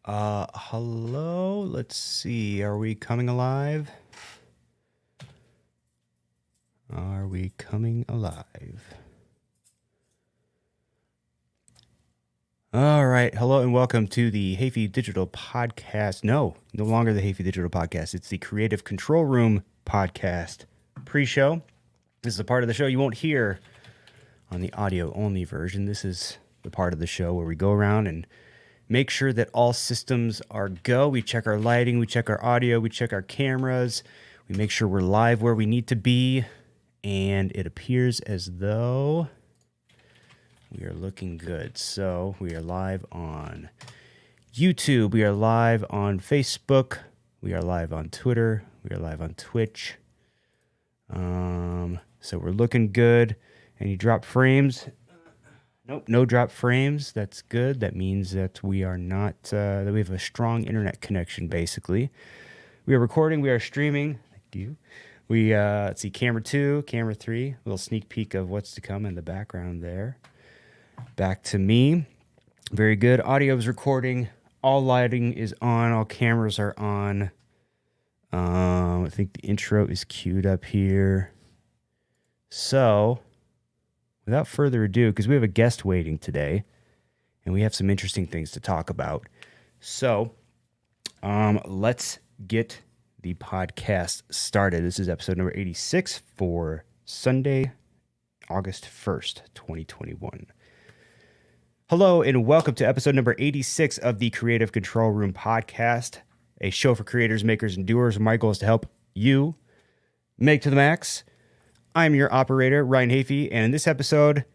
Hello. Let's see. Are we coming alive? Are we coming alive? All right. Hello and welcome to the Hayfie Digital Podcast. No longer the Hayfie Digital Podcast. It's the Creative Control Room Podcast pre-show. This is a part of the show you won't hear on the audio-only version. This is the part of the show where we go around and make sure that all systems are go. We check our lighting, we check our audio, we check our cameras. We make sure we're live where we need to be. And it appears as though we are looking good. So we are live on YouTube. We are live on Facebook. We are live on Twitter. We are live on Twitch. So we're looking good. Any drop frames? Nope, no drop frames. That's good. That means that we are not, that we have a strong internet connection, basically. We are recording. We are streaming. Thank you. We, let's see, camera 2, camera 3. A little sneak peek of what's to come in the background there. Back to me. Very good. Audio is recording. All lighting is on. All cameras are on. I think the intro is queued up here. So, without further ado, because we have a guest waiting today, and we have some interesting things to talk about. So, let's get the podcast started. This is episode number 86 for Sunday, August 1st, 2021. Hello, and welcome to episode number 86 of the Creative Control Room Podcast, a show for creators, makers, and doers. My goal is to help you make to the max. I'm your operator, Ryan Hayfie, and in this episode,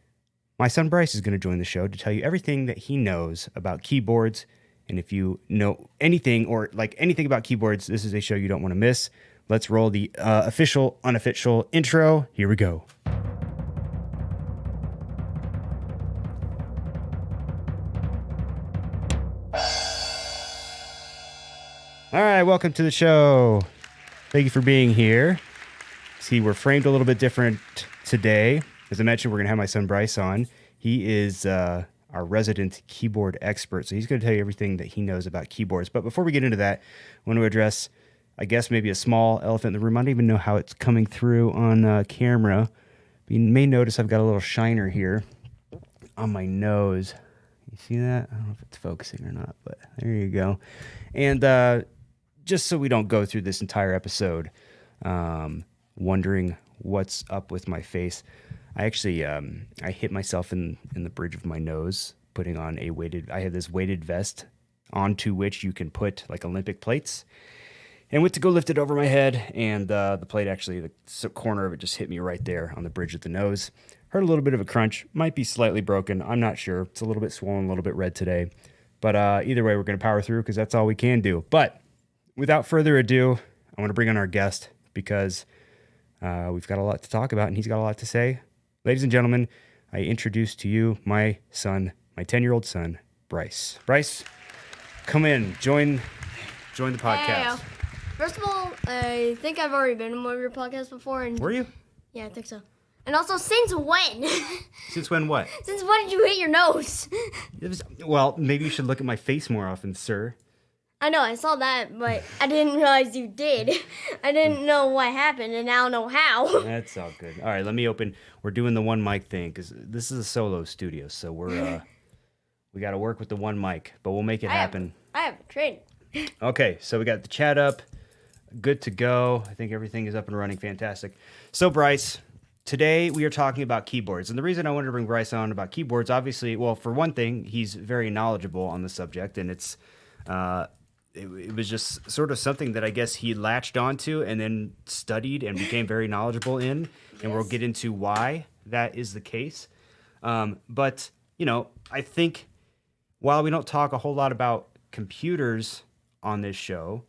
my son Bryce is going to join the show to tell you everything that he knows about keyboards. And if you know anything or like anything about keyboards, this is a show you don't want to miss. Let's roll the official, unofficial intro. Here we go. All right, welcome to the show. Thank you for being here. See, we're framed a little bit different today. As I mentioned, we're going to have my son Bryce on. He is our resident keyboard expert, so he's going to tell you everything that he knows about keyboards. But before we get into that, I want to address, I guess, maybe a small elephant in the room. I don't even know how it's coming through on camera. But you may notice I've got a little shiner here on my nose. You see that? I don't know if it's focusing or not, but there you go. And just so we don't go through this entire episode wondering what's up with my face, I actually I hit myself in the bridge of my nose putting on I have this weighted vest onto which you can put like Olympic plates, and went to go lift it over my head, and the plate actually, the corner of it just hit me right there on the bridge of the nose. Heard a little bit of a crunch, might be slightly broken, I'm not sure. It's a little bit swollen, a little bit red today, but either way we're going to power through because that's all we can do. But without further ado, I want to bring on our guest because we've got a lot to talk about, and he's got a lot to say. Ladies and gentlemen, I introduce to you my son, my 10-year-old son, Bryce. Bryce, come in, join the podcast. Hey, first of all, I think I've already been on one of your podcasts before. And Were you? Yeah, I think so. And also, since when? Since when what? Since when did you hit your nose? Well, maybe you should look at my face more often, sir. I know, I saw that, but I didn't realize you did. I didn't know what happened, and now I know how. That's all good. All right, let me open. We're doing the one mic thing because this is a solo studio, so we got to work with the one mic, but we'll make it happen. I have training. Okay, so we got the chat up, good to go. I think everything is up and running, fantastic. So Bryce, today we are talking about keyboards, and the reason I wanted to bring Bryce on about keyboards, obviously, well, for one thing, he's very knowledgeable on the subject, and it's it was just sort of something that I guess he latched onto and then studied and became very knowledgeable in, and we'll get into why that is the case. But, you know, I think while we don't talk a whole lot about computers on this show,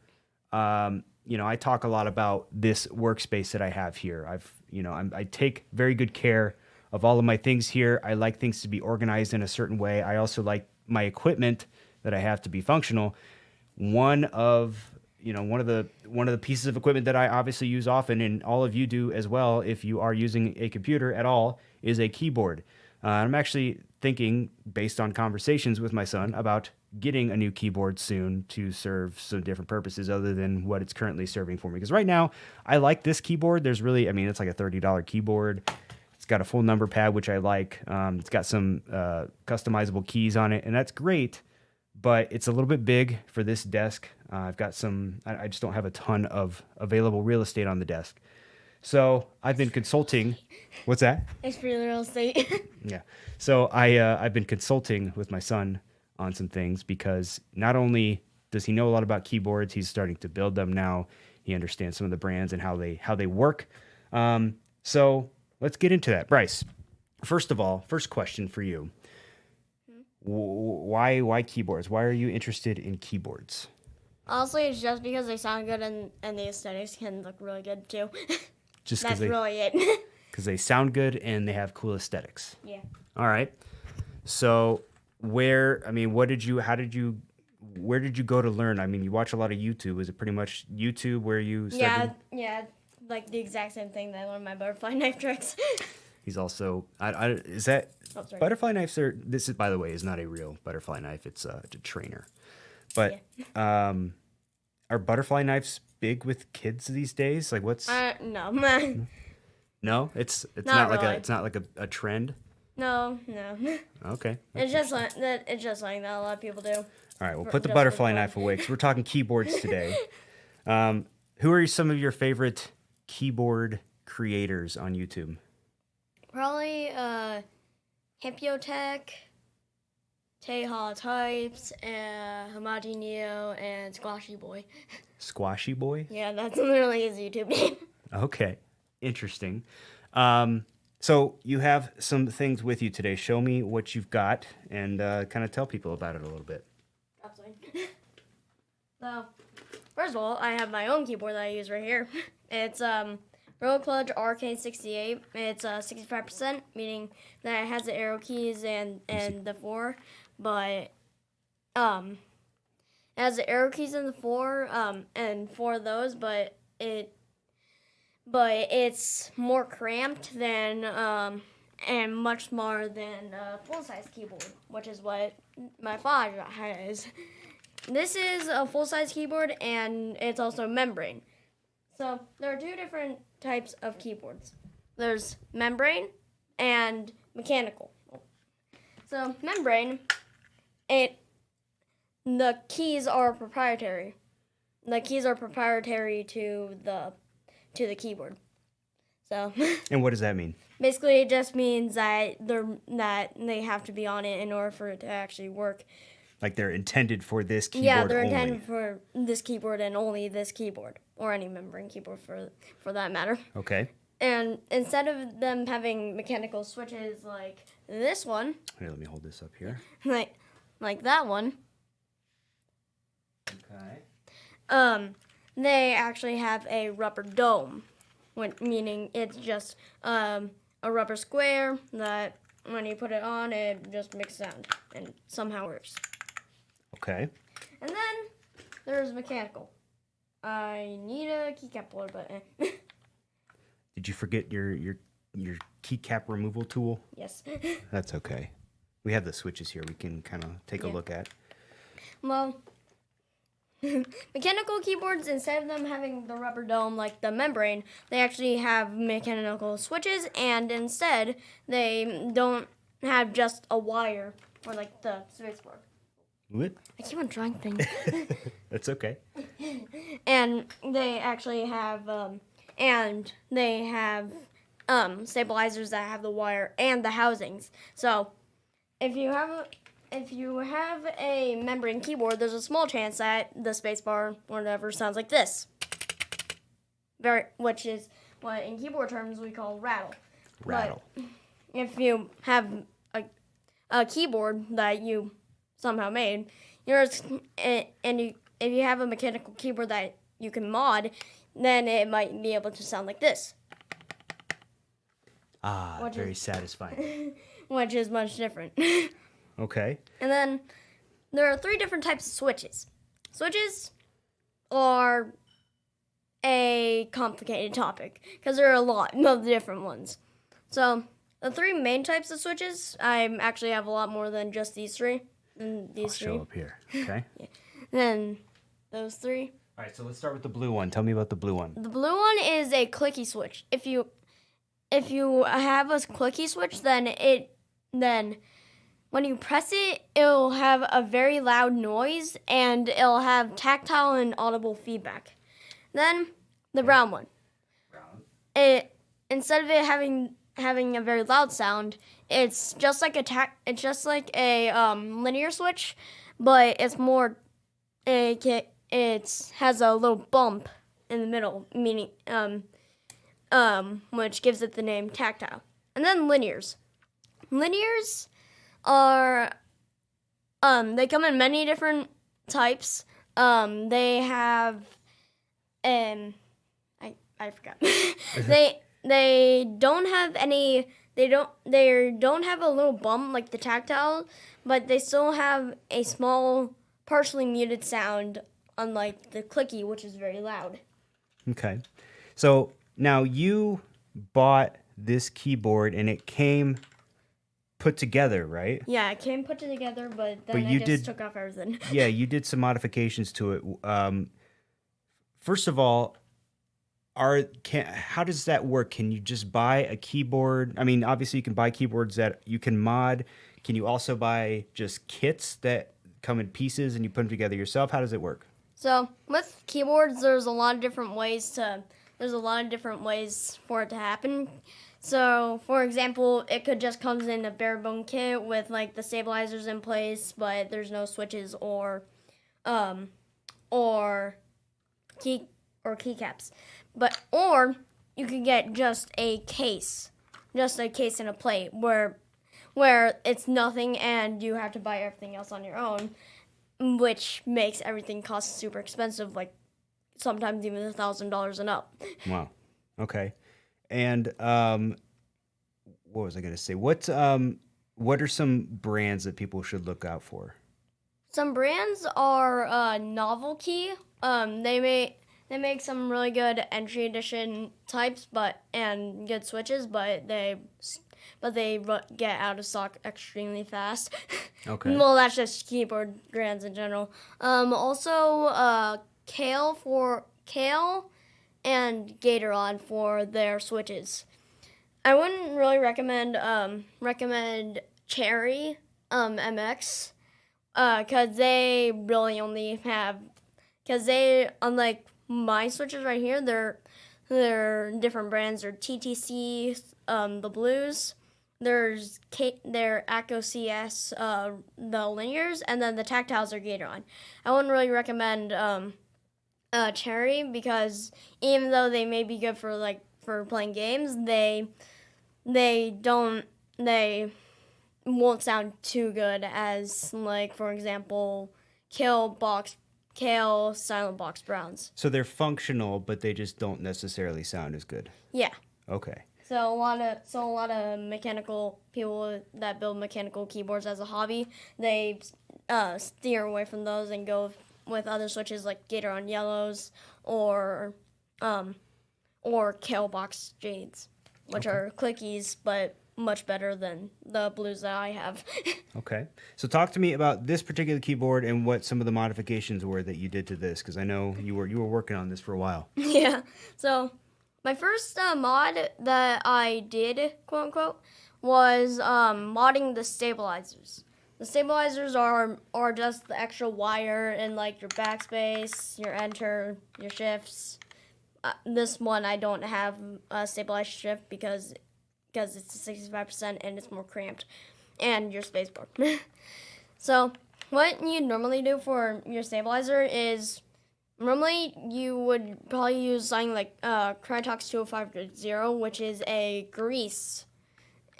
you know, I talk a lot about this workspace that I have here. I take very good care of all of my things here. I like things to be organized in a certain way. I also like my equipment that I have to be functional. One of the pieces of equipment that I obviously use often, and all of you do as well if you are using a computer at all, is a keyboard. I'm actually thinking, based on conversations with my son, about getting a new keyboard soon to serve some different purposes other than what it's currently serving for me. Because right now, I like this keyboard. There's really, I mean, it's like a $30 keyboard. It's got a full number pad, which I like. It's got some customizable keys on it, and that's great. But it's a little bit big for this desk. I've got some, I just don't have a ton of available real estate on the desk. So I've been consulting. What's that? It's for real estate. Yeah. So I've been consulting with my son on some things because not only does he know a lot about keyboards, he's starting to build them now. He understands some of the brands and how they work. So let's get into that. Bryce, first of all, first question for you. Why keyboards? Why are you interested in keyboards? Honestly, it's just because they sound good and the aesthetics can look really good too. Just That's really it. because they sound good and they have cool aesthetics. Yeah. All right. So where did you go to learn? I mean, you watch a lot of YouTube. Is it pretty much YouTube where you started? Yeah, like the exact same thing that I learned my butterfly knife tricks. He's also, is that, Oh, sorry. butterfly knives are, this is, by the way, is not a real butterfly knife. It's a trainer. But are butterfly knives big with kids these days? Like what's, No. no, it's Not not like really. it's not like a trend. No. Okay. It's just like that. It's just something that a lot of people do. All right, we'll For- put the just for butterfly fun. knife away because we're talking keyboards today. Who are some of your favorite keyboard creators on YouTube? Probably Hempiotech, Teha Types, Hamadi Neo, and Squashy Boy. Squashy Boy? Yeah, that's literally his YouTube name. Okay, interesting. So you have some things with you today. Show me what you've got and kind of tell people about it a little bit. Absolutely. So, first of all, I have my own keyboard that I use right here. It's Royal Clutch RK68. It's 65%, meaning that it has the arrow keys and the 4, but it has the arrow keys and the 4 and 4 of those, but it's more cramped than and much smaller than a full-size keyboard, which is what my father has. This is a full-size keyboard, and it's also membrane. So there are two different types of keyboards. There's membrane and mechanical. So membrane, the keys are proprietary. The keys are proprietary to the keyboard. So And what does that mean? basically, it just means that they have to be on it in order for it to actually work. Like they're intended for this keyboard Yeah, they're only. intended for this keyboard and only this keyboard, or any membrane keyboard for that matter. Okay. And instead of them having mechanical switches like this one, Here, let me hold this up here. like that one, Okay. they actually have a rubber dome, meaning it's just a rubber square that when you put it on, it just makes sound and somehow works. Okay. And then there's mechanical. I need a keycap holder, but Did you forget your keycap removal tool? yes. That's okay. We have the switches here. We can kind of take a Yeah. look at. Well, mechanical keyboards, instead of them having the rubber dome like the membrane, they actually have mechanical switches, and instead they don't have just a wire for like the spacebar. What? I keep on trying things. That's okay. And they actually have stabilizers that have the wire and the housings. So if you have a membrane keyboard, there's a small chance that the spacebar or whatever sounds like this. Which is what in keyboard terms we call rattle. Rattle. But if you have a keyboard that you somehow made, if you have a mechanical keyboard that you can mod, then it might be able to sound like this, Ah, very satisfying. which is much different. Okay. And then there are 3 different types of switches. Switches are a complicated topic because there are a lot of different ones. So the three main types of switches. I actually have a lot more than just these three. I'll show up here. Okay. Yeah. Then those three. All right, so let's start with the blue one. Tell me about the blue one. The blue one is a clicky switch. If you have a clicky switch, then when you press it, it'll have a very loud noise and it'll have tactile and audible feedback. Then the brown one. It instead of it having a very loud sound, it's just like a linear switch, but it's more it has a little bump in the middle, meaning which gives it the name tactile. And then linears. Linears are they come in many different types. They have I forgot. they don't have any. They don't have a little bump like the tactile, but they still have a small, partially muted sound, unlike the clicky, which is very loud. Okay, so now you bought this keyboard and it came put together, right? Yeah, it came put together, but then I just took off everything. Yeah, you did some modifications to it. First of all, how does that work? Can you just buy a keyboard? I mean, obviously you can buy keyboards that you can mod. Can you also buy just kits that come in pieces and you put them together yourself? How does it work? So with keyboards, there's a lot of different ways for it to happen. So, for example, it could just come in a bare bone kit with like the stabilizers in place, but there's no switches or keycaps. Or you could get just a case and a plate where it's nothing and you have to buy everything else on your own, which makes everything cost super expensive, like sometimes even $1,000 and up. Wow. Okay. And what was I going to say? What are some brands that people should look out for? Some brands are Novel Key. They make some really good entry edition types, and good switches, but they get out of stock extremely fast. Okay. Well, that's just keyboard brands in general. Also, Kale and Gatoron for their switches. I wouldn't really recommend Cherry MX because they really only have unlike my switches right here, they're different brands. They're TTC, the blues. There's their Acco CS, the linears, and then the tactiles are Gatoron. I wouldn't really recommend Cherry because even though they may be good for playing games, they won't sound too good as, like, for example, Kale Silent Box Browns. So they're functional, but they just don't necessarily sound as good. Yeah. Okay. So a lot of mechanical people that build mechanical keyboards as a hobby, they steer away from those and go with other switches like Gatoron Yellows or Kale Box Jades, which are clickies, but much better than the blues that I have. Okay. So talk to me about this particular keyboard and what some of the modifications were that you did to this, because I know you were working on this for a while. Yeah. So my first mod that I did, quote unquote, was modding the stabilizers. The stabilizers are just the extra wire in like your backspace, your enter, your shifts. This one I don't have a stabilized shift because it's 65% and it's more cramped, and your spacebar. So what you normally do for your stabilizer is normally you would probably use something like Crytox 205.0, which is a grease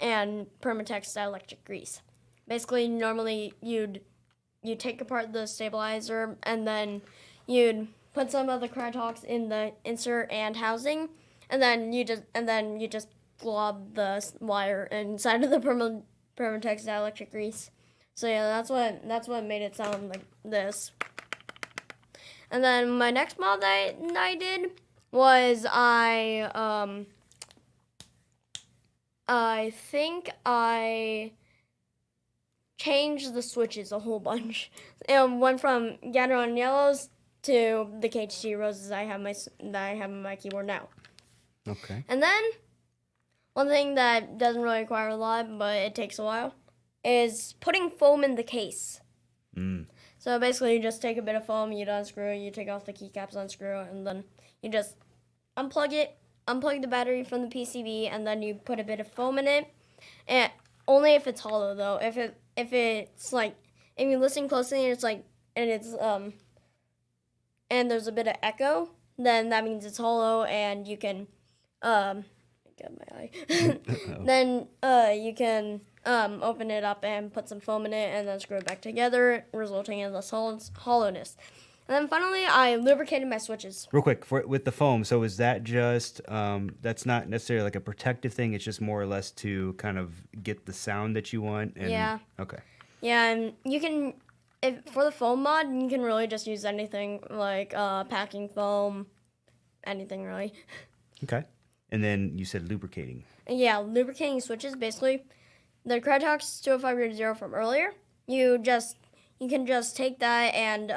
and Permatex dielectric grease. Basically, normally you'd take apart the stabilizer and then you'd put some of the Crytox in the insert and housing, and then you just glob the wire inside of the Permatex dielectric grease. So yeah, that's what made it sound like this. And then my next mod that I did was I I think I changed the switches a whole bunch. It went from Gator on yellows to the KHT roses that I have on my keyboard now. Okay. And then one thing that doesn't really require a lot, but it takes a while, is putting foam in the case. So basically, you just take a bit of foam, you unscrew it, you take off the keycaps, unscrew it, and then you just unplug it, unplug the battery from the PCB, and then you put a bit of foam in it. And only if it's hollow, though. If it's like, if you listen closely and it's like, and there's a bit of echo, then that means it's hollow, and you can, get my eye. Then you can open it up and put some foam in it, and then screw it back together, resulting in less hollowness. And then finally, I lubricated my switches. Real quick, with the foam, so is that just, that's not necessarily like a protective thing, it's just more or less to kind of get the sound that you want? And, Yeah. Okay. Yeah, and you can, for the foam mod, you can really just use anything, like packing foam, anything really. Okay. And then you said lubricating. Yeah, lubricating switches, basically, the Crytox 205 from earlier, you can just take that and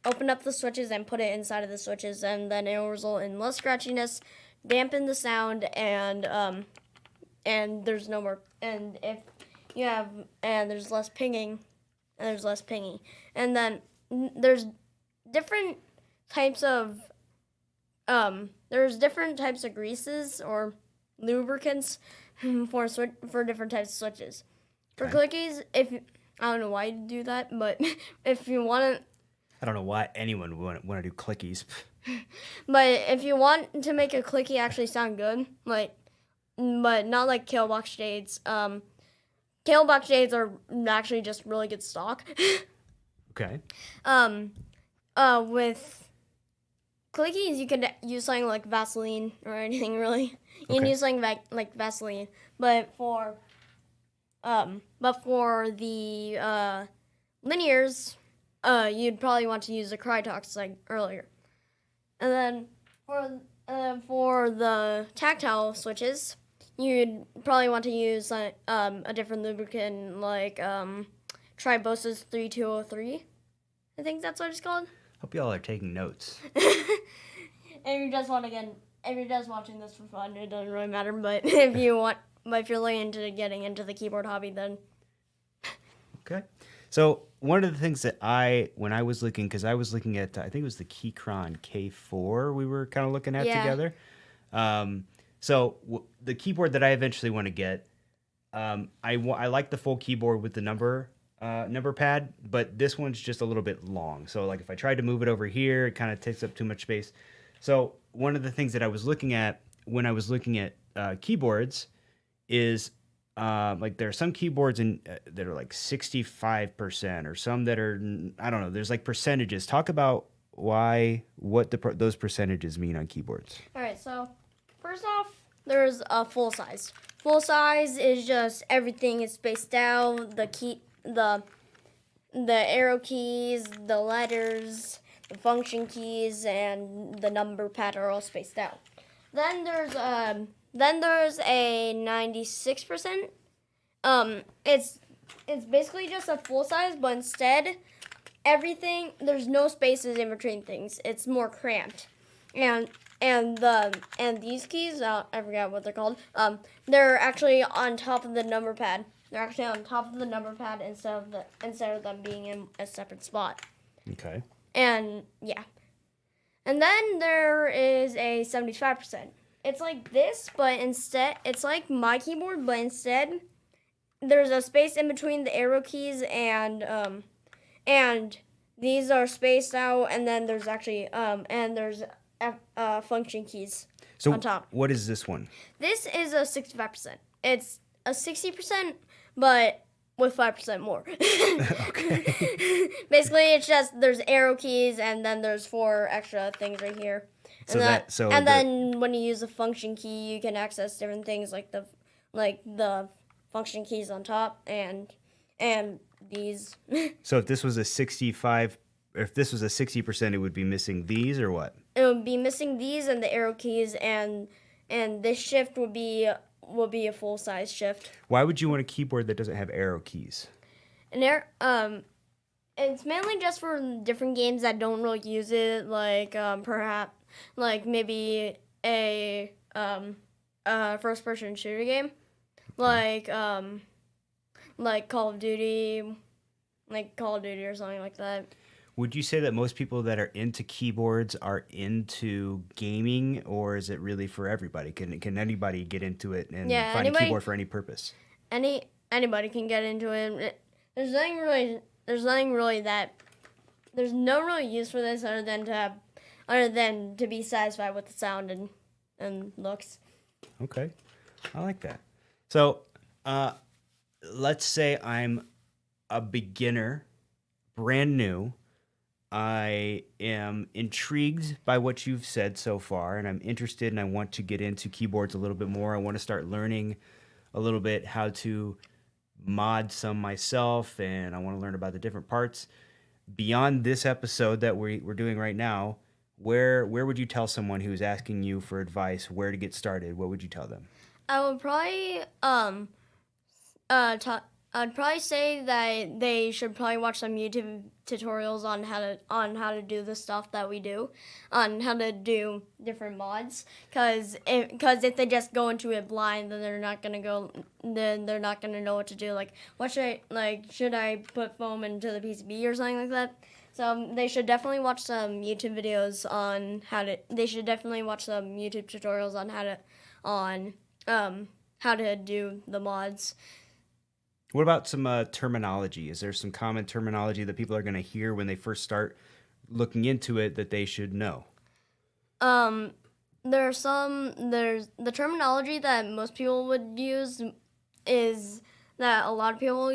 open up the switches and put it inside of the switches, and then it will result in less scratchiness, dampen the sound, and there's no more, and if you have, and there's less pinging, and then there's different types of greases or lubricants for different types of switches. For clickies, I don't know why you do that, but if you want to, I don't know why anyone would want to do clickies. but if you want to make a clicky actually sound good, but not like Kalebox shades. Kalebox shades are actually just really good stock. Okay. With clickies, you could use something like Vaseline or anything really. You can use something like Vaseline, but for the linears, you'd probably want to use the Crytox like earlier. And then for the tactile switches, you'd probably want to use a different lubricant like Tribosis 3203. I think that's what it's called. Hope y'all are taking notes. If you're just watching this for fun, it doesn't really matter. But if you're looking into getting into the keyboard hobby, then Okay. So one of the things that when I was looking, because I was looking at, I think it was the Keychron K4 we were kind of looking at together. So the keyboard that I eventually want to get, I like the full keyboard with the number pad, but this one's just a little bit long. So like if I tried to move it over here, it kind of takes up too much space. So one of the things that I was looking at when I was looking at keyboards is like there are some keyboards that are like 65% or some that are, I don't know, there's like percentages. Talk about what those percentages mean on keyboards. All right, so first off, there's a full size. Full size is just everything is spaced out. The arrow keys, the letters, the function keys, and the number pad are all spaced out. Then there's a 96%. It's basically just a full size, but instead there's no spaces in between things. It's more cramped, and these keys, I forgot what they're called. They're actually on top of the number pad. They're actually on top of the number pad instead of them being in a separate spot. Okay. And yeah, and then there is a 75%. It's like this, but instead it's like my keyboard, but instead there's a space in between the arrow keys and these are spaced out, and then there's actually there's function keys on top. What is this one? This is a 65%. It's a 60%, but with 5% more. Okay. Basically, it's just there's arrow keys, and then there's 4 extra things right here. Then when you use a function key, you can access different things like the function keys on top and these. So if this was a 60%, it would be missing these or what? It would be missing these and the arrow keys, and this shift would be will be a full size shift. Why would you want a keyboard that doesn't have arrow keys? And it's mainly just for different games that don't really use it, like perhaps like maybe a first person shooter game, like Call of Duty, or something like that. Would you say that most people that are into keyboards are into gaming, or is it really for everybody? Can anybody get into it and find a keyboard for any purpose? Anybody can get into it. There's no really use for this other than to be satisfied with the sound and looks. Okay, I like that. So, let's say I'm a beginner, brand new. I am intrigued by what you've said so far, and I'm interested and I want to get into keyboards a little bit more. I want to start learning a little bit how to mod some myself, and I want to learn about the different parts. Beyond this episode that we're doing right now, where would you tell someone who's asking you for advice where to get started? What would you tell them? I would probably I'd probably say that they should probably watch some YouTube tutorials on how to do the stuff that we do, on how to do different mods. Cause if they just go into it blind, then they're not gonna know what to do. Like, should I put foam into the PCB or something like that? So they should definitely watch some YouTube videos on how to. They should definitely watch some YouTube tutorials on how to do the mods. What about some terminology? Is there some common terminology that people are going to hear when they first start looking into it that they should know? There's the terminology that most people would use is that a lot of people,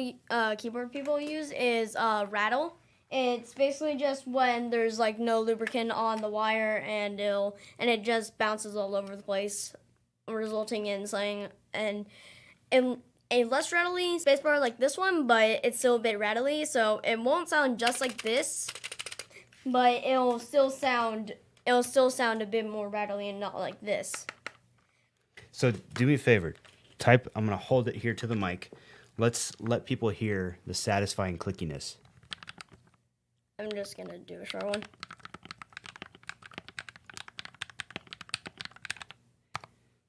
keyboard people use is rattle. It's basically just when there's like no lubricant on the wire and it just bounces all over the place, resulting in something and a less rattly spacebar like this one, but it's still a bit rattly, so it won't sound just like this, but it'll still sound a bit more rattly and not like this. So do me a favor, I'm gonna hold it here to the mic. Let's let people hear the satisfying clickiness. I'm just gonna do a short one.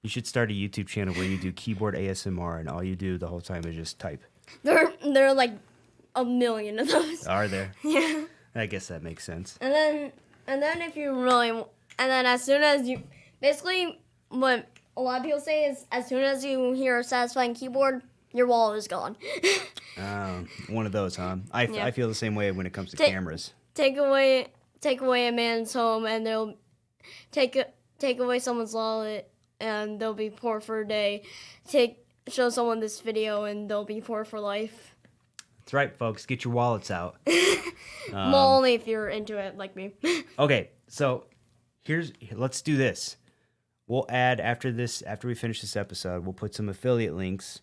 You should start a YouTube channel where you do keyboard ASMR and all you do the whole time is just type. There are like a million of those. Are there? Yeah. I guess that makes sense. And then if you really, and then as soon as you, basically what a lot of people say is as soon as you hear a satisfying keyboard, your wallet is gone. One of those, huh? I feel the same way when it comes to cameras. Take away a man's home and they'll take away someone's wallet and they'll be poor for a day. Show someone this video and they'll be poor for life. That's right, folks. Get your wallets out. Well, only if you're into it like me. Okay, so let's do this. We'll add after we finish this episode, we'll put some affiliate links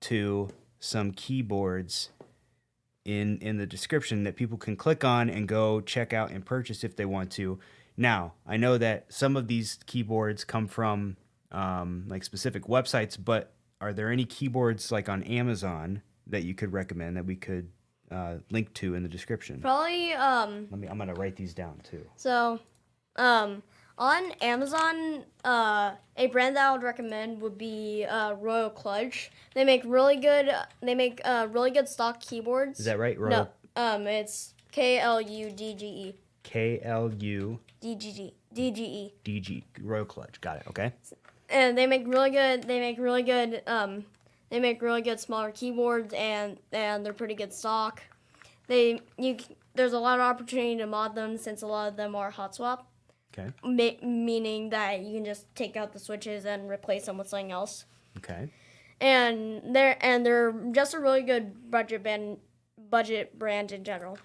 to some keyboards in the description that people can click on and go check out and purchase if they want to. Now, I know that some of these keyboards come from like specific websites, but are there any keyboards like on Amazon that you could recommend that we could link to in the description? Probably. I'm gonna write these down too. So, on Amazon, a brand that I would recommend would be Royal Clutch. They make really good stock keyboards. Is that right? Royal? No, it's KLUDGE. KLUDGE. DG. Royal Clutch. Got it. Okay. And they make really good smaller keyboards, and they're pretty good stock. There's a lot of opportunity to mod them since a lot of them are hot swap. Okay. Meaning that you can just take out the switches and replace them with something else. Okay. And they're just a really good budget brand in general.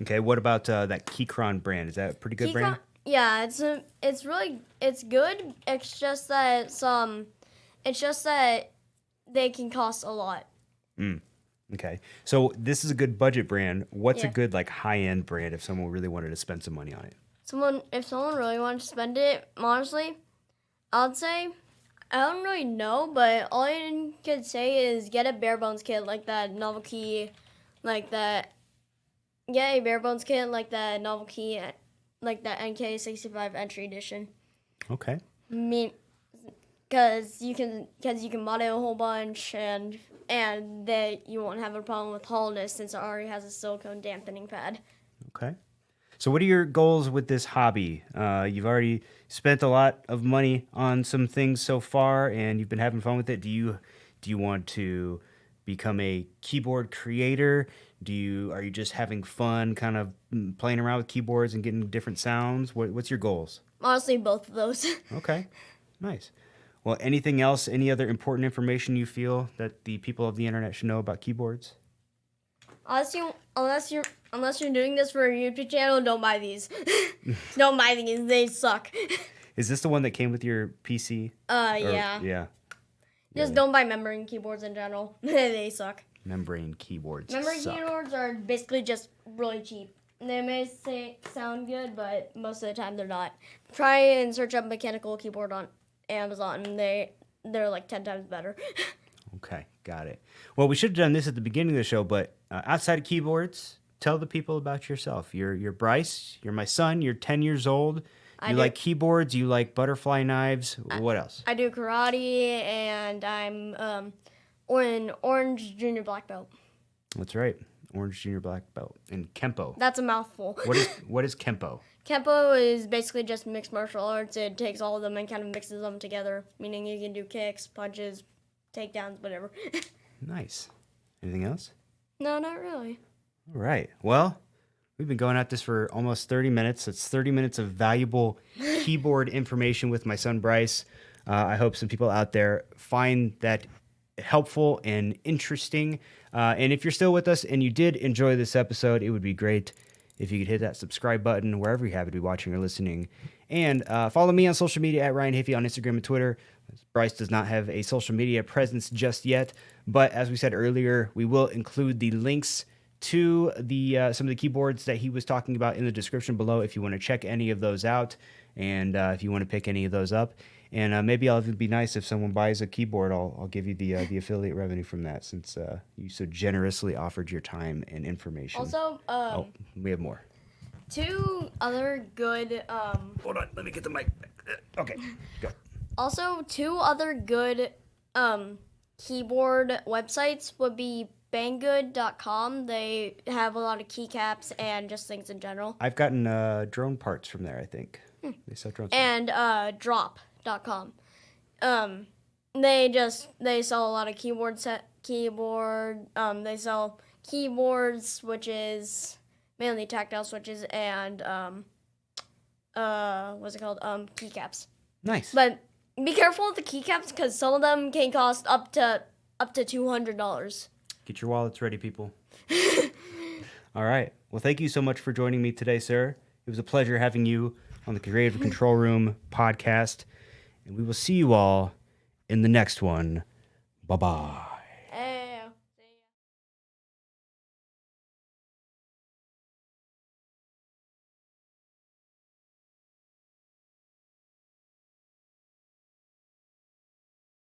Okay. What about that Keychron brand? Is that a pretty good brand? Yeah, it's good. It's just that they can cost a lot. Okay. So this is a good budget brand. What's a good like high-end brand if someone really wanted to spend some money on it? If someone really wanted to spend it, honestly, I'd say I don't really know, but all I can say is get a bare bones kit like that novel key, like that. Get a bare bones kit like that novel key, like that NK65 entry edition. Okay. Because you can mod it a whole bunch and that you won't have a problem with hollowness since it already has a silicone dampening pad. Okay. So what are your goals with this hobby? You've already spent a lot of money on some things so far, and you've been having fun with it. Do you want to become a keyboard creator? Are you just having fun kind of playing around with keyboards and getting different sounds? What's your goals? Honestly, both of those. Okay. Nice. Well, anything else, any other important information you feel that the people of the internet should know about keyboards? Honestly, unless you're doing this for a YouTube channel, don't buy these. Don't buy these. They suck. Is this the one that came with your PC? Yeah. Yeah. Just don't buy membrane keyboards in general. They suck. Membrane keyboards Membrane suck. keyboards are basically just really cheap. They may sound good, but most of the time they're not. Try and search up mechanical keyboard on Amazon, and they're like 10 times better. Okay, got it. Well, we should have done this at the beginning of the show, but outside of keyboards, tell the people about yourself. You're Bryce. You're my son. You're 10 years old. You like keyboards. You like butterfly knives. What else? I do karate, and I'm an orange junior black belt. That's right. Orange junior black belt. And Kempo. That's a mouthful. What is Kempo? Kempo is basically just mixed martial arts. It takes all of them and kind of mixes them together, meaning you can do kicks, punches, takedowns, whatever. Nice. Anything else? No, not really. All right. Well, we've been going at this for almost 30 minutes. It's 30 minutes of valuable keyboard information with my son, Bryce. I hope some people out there find that helpful and interesting. And if you're still with us and you did enjoy this episode, it would be great if you could hit that subscribe button wherever you happen to be watching or listening. And follow me on social media at Ryan Hafey on Instagram and Twitter. Bryce does not have a social media presence just yet, but as we said earlier, we will include the links to the some of the keyboards that he was talking about in the description below if you want to check any of those out, and if you want to pick any of those up. And maybe I'll even be nice if someone buys a keyboard. I'll give you the affiliate revenue from that, since you so generously offered your time and information. Also, we have more. two other good Hold on, let me get the mic back. Okay, go. Also, two other good keyboard websites would be banggood.com. They have a lot of keycaps and just things in general. I've gotten drone parts from there, I think. They sell drones. And drop.com. They sell a lot of they sell keyboard switches, mainly tactile switches, and what's it called? Keycaps. Nice. But be careful with the keycaps because some of them can cost up to $200. Get your wallets ready, people. All right. Well, thank you so much for joining me today, sir. It was a pleasure having you on the Creative Control Room podcast. And we will see you all in the next one. Bye-bye.